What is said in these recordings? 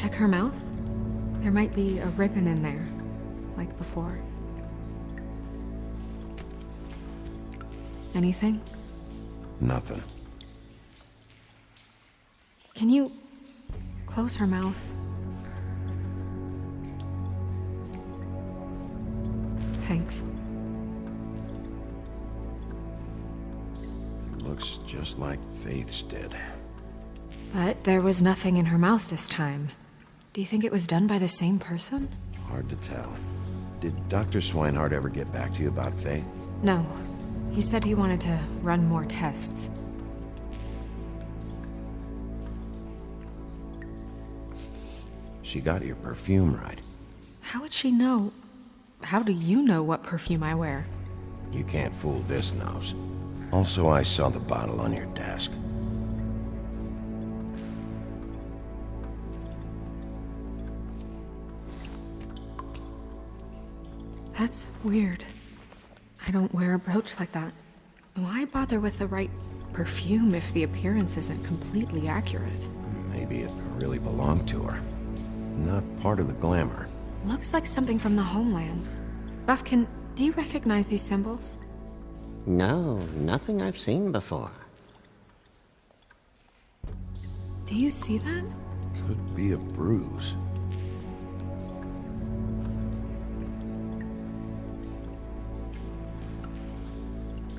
Check her mouth. There might be a ribbon in there, like before. Anything? Nothing. Can you close her mouth? Thanks. Looks just like Faith's did. But there was nothing in her mouth this time. Do you think it was done by the same person? Hard to tell. Did Dr. Swinehart ever get back to you about Faith? No. He said he wanted to run more tests. She got your perfume right. How would she know? How do you know what perfume I wear? You can't fool this nose. Also, I saw the bottle on your desk. That's weird. I don't wear a brooch like that. Why bother with the right perfume if the appearance isn't completely accurate? Maybe it really belonged to her. Not part of the glamour. Looks like something from the homelands. Buffkin, do you recognize these symbols? No, nothing I've seen before. Do you see that? Could be a bruise.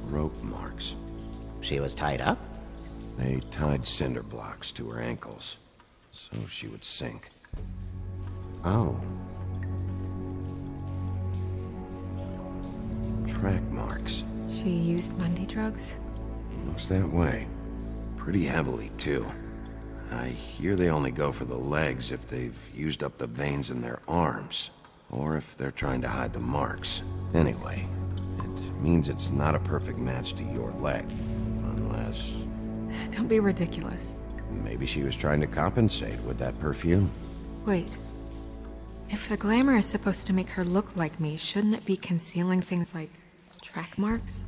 Rope marks. She was tied up? They tied cinder blocks to her ankles, so she would sink. Oh. Track marks. She used Mundy drugs? Looks that way. Pretty heavily, too. I hear they only go for the legs if they've used up the veins in their arms, or if they're trying to hide the marks. Anyway, it means it's not a perfect match to your leg, unless... Don't be ridiculous. Maybe she was trying to compensate with that perfume. Wait. If the glamour is supposed to make her look like me, shouldn't it be concealing things like track marks?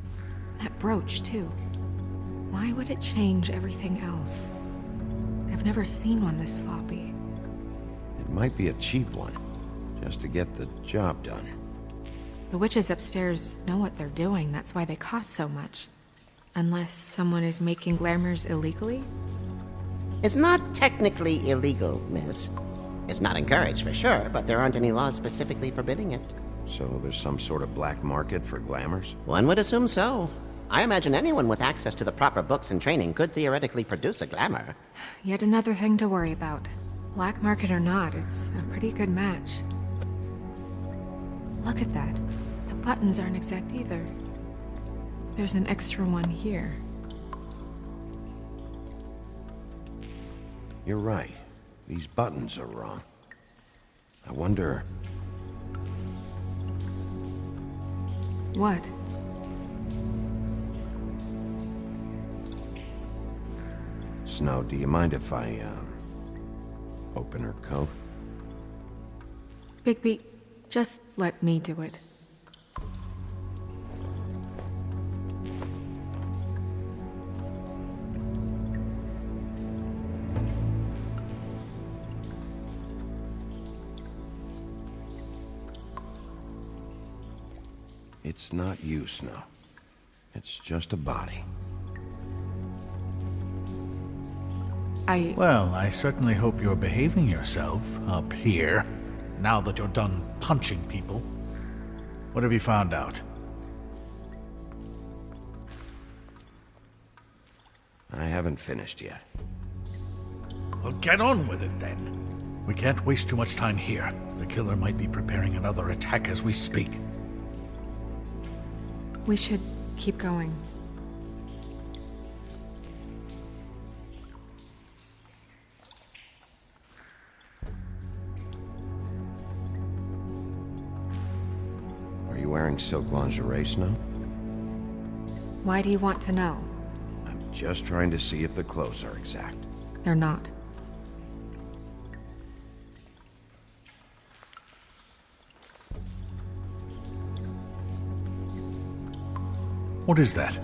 That brooch, too. Why would it change everything else? I've never seen one this sloppy. It might be a cheap one, just to get the job done. The witches upstairs know what they're doing, that's why they cost so much. Unless someone is making glamours illegally? It's not technically illegal, miss. It's not encouraged for sure, but there aren't any laws specifically forbidding it. So there's some sort of black market for glamours? One would assume so. I imagine anyone with access to the proper books and training could theoretically produce a glamour. Yet another thing to worry about. Black market or not, it's a pretty good match. Look at that. The buttons aren't exact either. There's an extra one here. You're right. These buttons are wrong. I wonder... What? Snow, do you mind if I, open her coat? Bigby, just let me do it. It's not you, Snow. It's just a body. Well, I certainly hope you're behaving yourself up here, now that you're done punching people. What have you found out? I haven't finished yet. Well, get on with it then. We can't waste too much time here. The killer might be preparing another attack as we speak. We should keep going. Are you wearing silk lingerie, Snow? Why do you want to know? I'm just trying to see if the clothes are exact. They're not. What is that?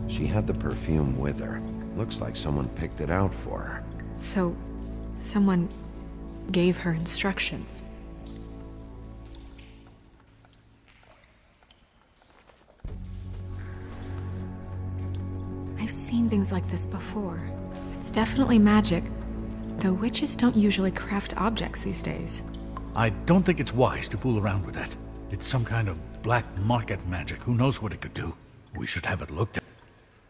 She had the perfume with her. Looks like someone picked it out for her. So, someone gave her instructions. I've seen things like this before. It's definitely magic, though witches don't usually craft objects these days. I don't think it's wise to fool around with that. It's some kind of black market magic. Who knows what it could do? We should have it looked at.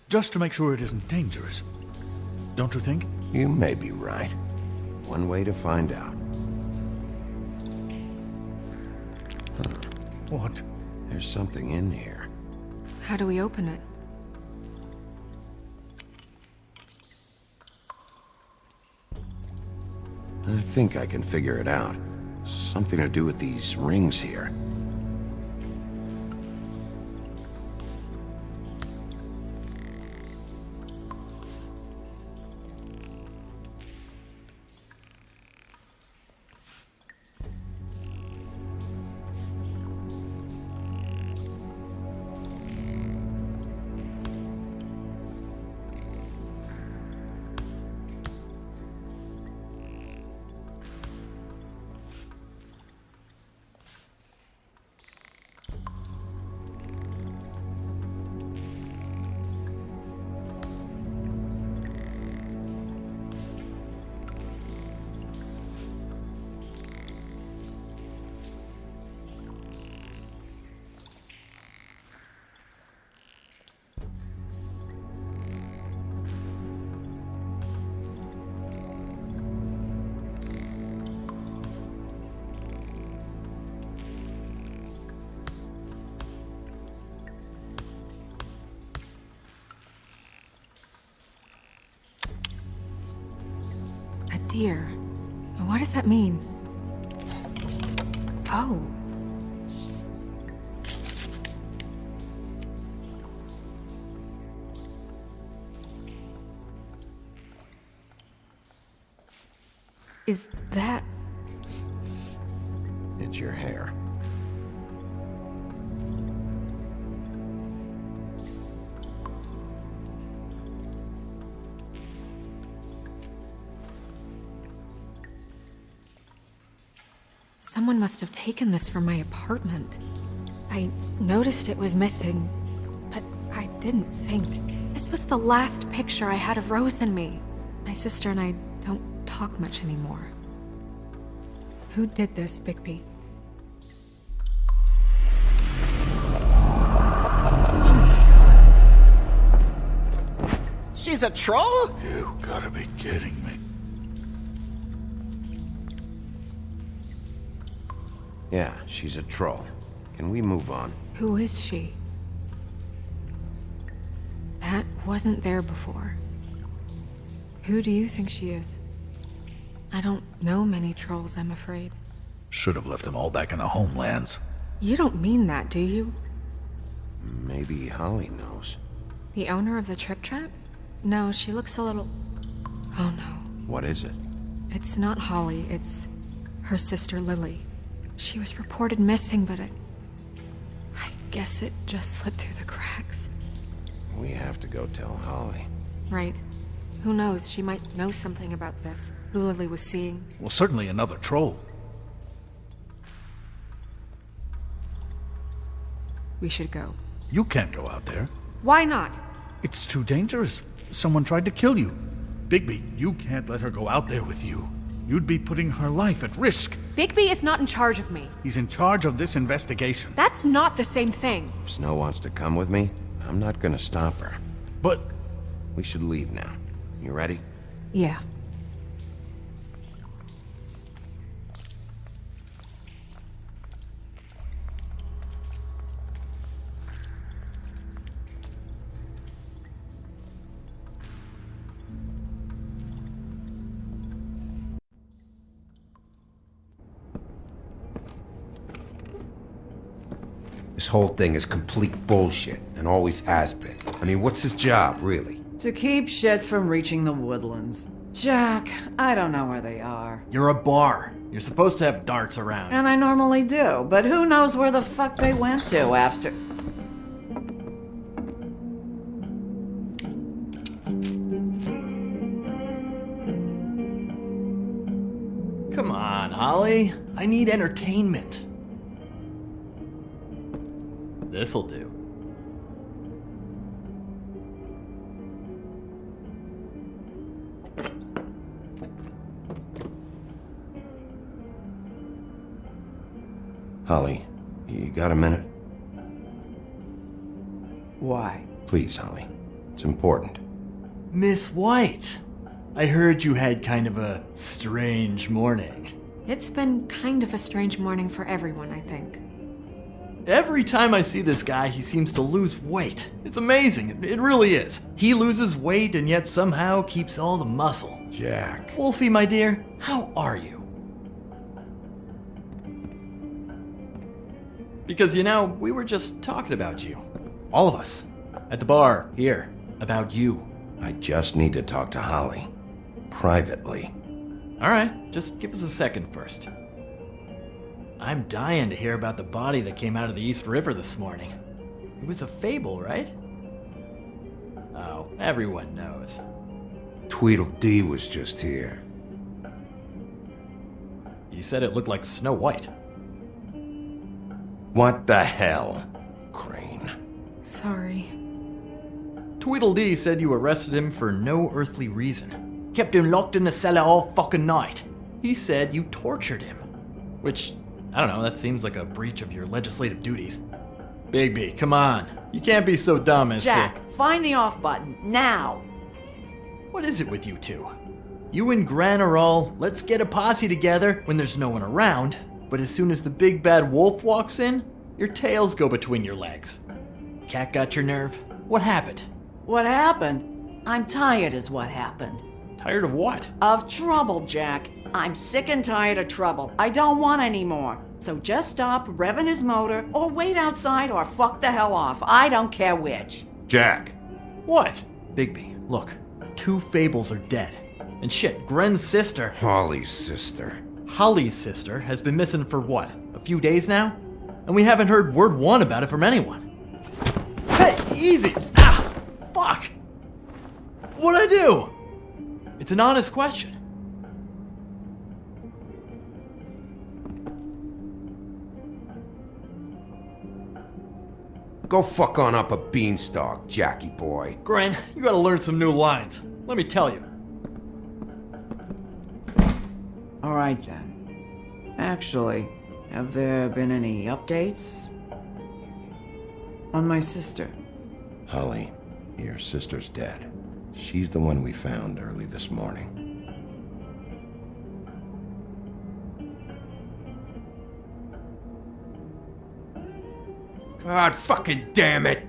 Just to make sure it isn't dangerous. Don't you think? You may be right. One way to find out. What? There's something in here. How do we open it? I think I can figure it out. Something to do with these rings here. Dear, what does that mean? Oh. Is that... It's your hair. Someone must have taken this from my apartment. I noticed it was missing, but I didn't think. This was the last picture I had of Rose and me. My sister and I don't talk much anymore. Who did this, Bigby? She's a troll? You gotta be kidding me. Yeah, she's a troll. Can we move on? Who is she? That wasn't there before. Who do you think she is? I don't know many trolls, I'm afraid. Should have left them all back in the homelands. You don't mean that, do you? Maybe Holly knows. The owner of the Trip Trap? No, she looks a little... Oh no. What is it? It's not Holly, it's her sister Lily. She was reported missing, but I guess it just slipped through the cracks. We have to go tell Holly. Right. Who knows, she might know something about this. Who Lily was seeing. Well, certainly another troll. We should go. You can't go out there. Why not? It's too dangerous. Someone tried to kill you. Bigby, you can't let her go out there with you. You'd be putting her life at risk. Bigby is not in charge of me. He's in charge of this investigation. That's not the same thing. If Snow wants to come with me, I'm not gonna stop her. But We should leave now. You ready? Yeah. This whole thing is complete bullshit, and always has been. I mean, what's his job, really? To keep shit from reaching the woodlands. Jack, I don't know where they are. You're a bar. You're supposed to have darts around. And I normally do, but who knows where the fuck they went to after... Come on. on, Holly. I need entertainment. This'll do. Holly, you got a minute? Why? Please, Holly. It's important. Miss White, I heard you had kind of a strange morning. It's been kind of a strange morning for everyone, I think. Every time I see this guy, he seems to lose weight. It's amazing. It really is. He loses weight and yet somehow keeps all the muscle. Jack. Wolfie, my dear, how are you? Because, we were just talking about you. All of us. At the bar, here. About you. I just need to talk to Holly. Privately. Alright, just give us a second first. I'm dying to hear about the body that came out of the East River this morning. It was a fable, right? Oh, everyone knows. Tweedledee was just here. You said it looked like Snow White. What the hell, Crane? Sorry. Tweedledee said you arrested him for no earthly reason. Kept him locked in the cellar all fucking night. He said you tortured him. Which, I don't know, that seems like a breach of your legislative duties. Bigby, come on. You can't be so dumb as Jack, find the off button, now! What is it with you two? You and Gran are all, let's get a posse together when there's no one around, but as soon as the big bad wolf walks in, your tails go between your legs. Cat got your nerve? What happened? What happened? I'm tired is what happened. Tired of what? Of trouble, Jack. I'm sick and tired of trouble. I don't want any more. So just stop revving his motor, or wait outside, or fuck the hell off. I don't care which. Jack! What? Bigby, look. 2 Fables are dead. And shit, Gren's sister, Holly's sister. Holly's sister, has been missing for what? A few days now? And we haven't heard word one about it from anyone. Hey, easy! Ah! Fuck! What'd I do? It's an honest question. Go fuck on up a beanstalk, Jackie boy. Gren, you gotta learn some new lines. Let me tell you. All right then. Actually, have there been any updates? On my sister. Holly, your sister's dead. She's the one we found early this morning. God fucking damn it!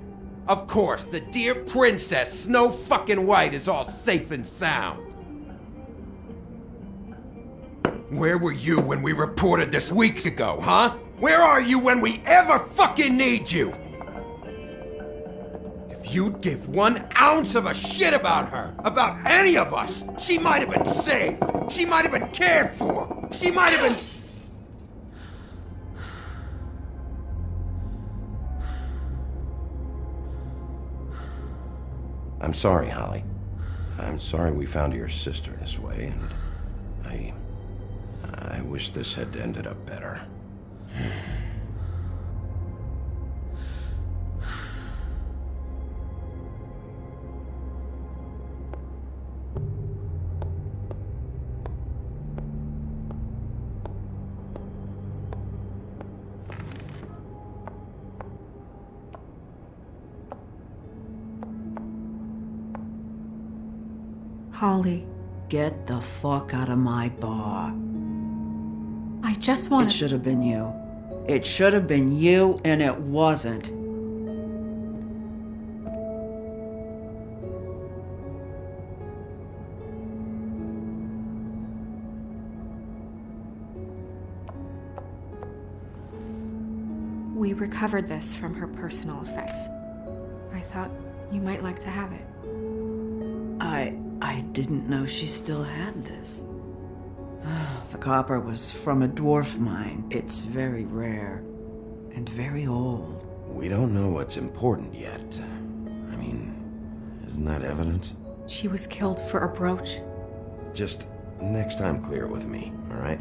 Of course, the dear princess Snow fucking White is all safe and sound. Where were you when we reported this weeks ago, huh? Where are you when we ever fucking need you? If you'd give 1 ounce of a shit about her, about any of us, she might have been saved. She might have been cared for. She might have been... I'm sorry, Holly. I'm sorry we found your sister this way, and I wish this had ended up better. Holly, Get the fuck out of my bar. I just It want to... should have been you. It should have been you, and it wasn't. We recovered this from her personal effects. I thought you might like to have it. I didn't know she still had this. The copper was from a dwarf mine. It's very rare and very old. We don't know what's important yet. I mean, isn't that evidence? She was killed for a brooch. Just next time clear it with me, all right?